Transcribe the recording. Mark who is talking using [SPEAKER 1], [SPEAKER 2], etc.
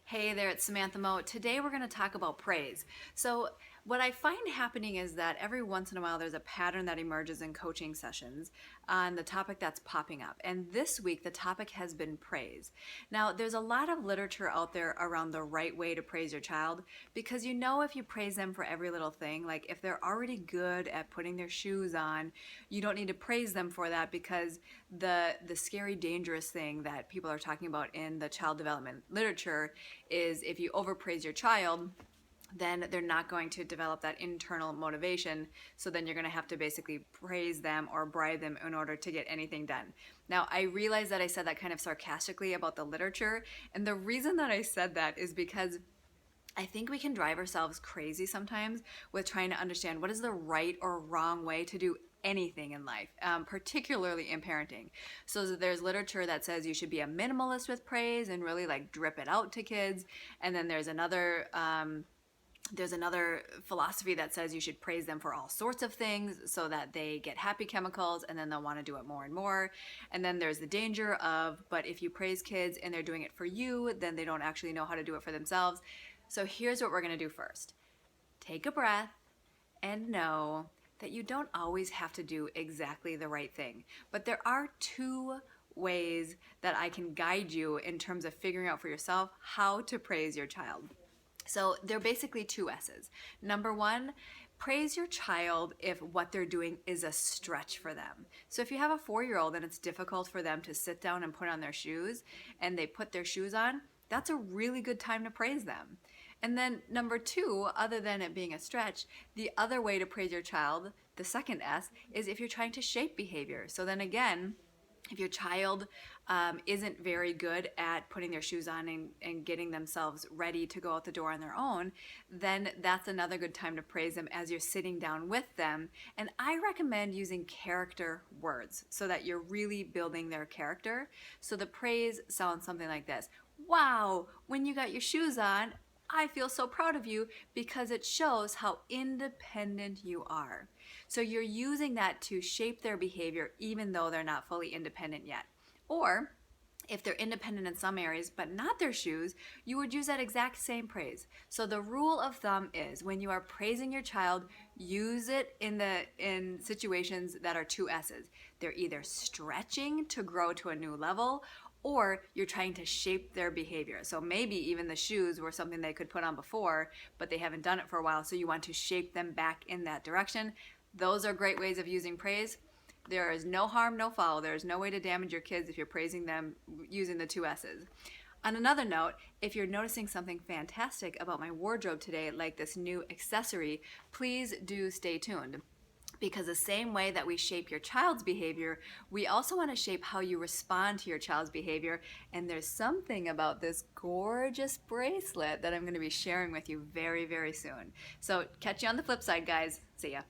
[SPEAKER 1] Hey there, it's Samantha Mo. Today we're going to talk about praise. So, what I find happening is that every once in a while there's a pattern that emerges in coaching sessions on the topic that's popping up. And this week the topic has been praise. Now, there's a lot of literature out there around the right way to praise your child because if you praise them for every little thing, like if they're already good at putting their shoes on, you don't need to praise them for that because the scary dangerous thing that people are talking about in the child development literature is if you overpraise your child, then they're not going to develop that internal motivation. So then you're going to have to basically praise them or bribe them in order to get anything done. Now, I realize that I said that kind of sarcastically about the literature. And the reason that I said that is because I think we can drive ourselves crazy sometimes with trying to understand what is the right or wrong way to do anything in life, particularly in parenting. So there's literature that says you should be a minimalist with praise and really like drip it out to kids. And then there's another philosophy that says you should praise them for all sorts of things so that they get happy chemicals and then they'll want to do it more and more. And then there's the danger of, but if you praise kids and they're doing it for you, then they don't actually know how to do it for themselves. So here's what we're going to do first. Take a breath and know that you don't always have to do exactly the right thing. But there are two ways that I can guide you in terms of figuring out for yourself how to praise your child. So they're basically two S's. Number one, praise your child if what they're doing is a stretch for them. So if you have a 4-year-old and it's difficult for them to sit down and put on their shoes and they put their shoes on, that's a really good time to praise them. And then number two, other than it being a stretch, the other way to praise your child, the second S, is if you're trying to shape behavior. So then again, if your child isn't very good at putting their shoes on and getting themselves ready to go out the door on their own, then that's another good time to praise them as you're sitting down with them. And I recommend using character words so that you're really building their character. So the praise sounds something like this. Wow, when you got your shoes on, I feel so proud of you because it shows how independent you are. So you're using that to shape their behavior even though they're not fully independent yet. Or if they're independent in some areas but not their shoes, you would use that exact same praise. So the rule of thumb is when you are praising your child, use it in situations that are two S's. They're either stretching to grow to a new level or you're trying to shape their behavior. So maybe even the shoes were something they could put on before, but they haven't done it for a while, so you want to shape them back in that direction. Those are great ways of using praise. There is no harm, no foul. There is no way to damage your kids if you're praising them using the two S's. On another note, if you're noticing something fantastic about my wardrobe today, like this new accessory, please do stay tuned. Because the same way that we shape your child's behavior, we also want to shape how you respond to your child's behavior. And there's something about this gorgeous bracelet that I'm going to be sharing with you very, very soon. So catch you on the flip side, guys. See ya.